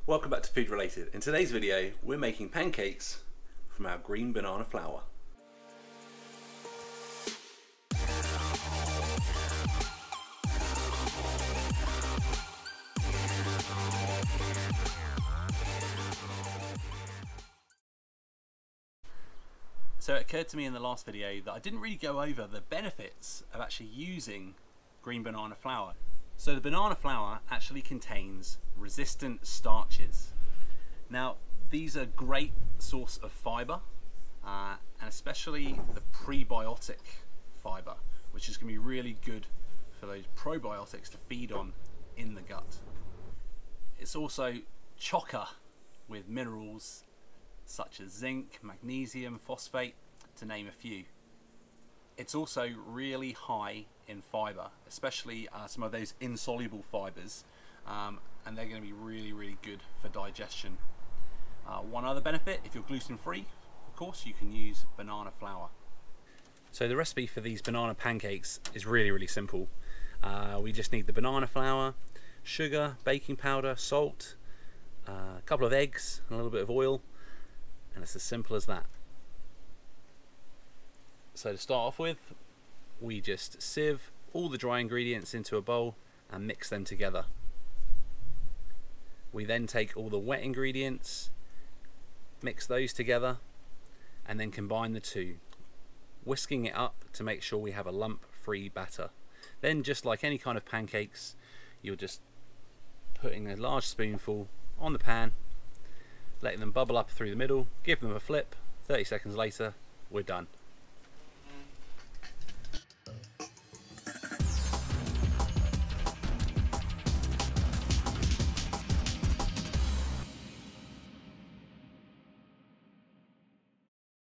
Welcome back to Food Related. In today's video, we're making pancakes from our green banana flour. So it occurred to me in the last video that I didn't really go over the benefits of actually using green banana flour. So the banana flour actually contains resistant starches. Now these are a great source of fibre, and especially the prebiotic fibre, which is going to be really good for those probiotics to feed on in the gut. It's also chocker with minerals such as zinc, magnesium, phosphate, to name a few. It's also really high in fibre, especially some of those insoluble fibres, and they're going to be really good for digestion. One other benefit, if you're gluten free, of course, you can use banana flour. So the recipe for these banana pancakes is really simple. We just need the banana flour, sugar, baking powder, salt, a couple of eggs, and a little bit of oil, and it's as simple as that. So to start off with, we just sieve all the dry ingredients into a bowl and mix them together. We then take all the wet ingredients, mix those together, and then combine the two, whisking it up to make sure we have a lump-free batter. Then, just like any kind of pancakes, you're just putting a large spoonful on the pan, letting them bubble up through the middle, give them a flip, 30 seconds later, we're done.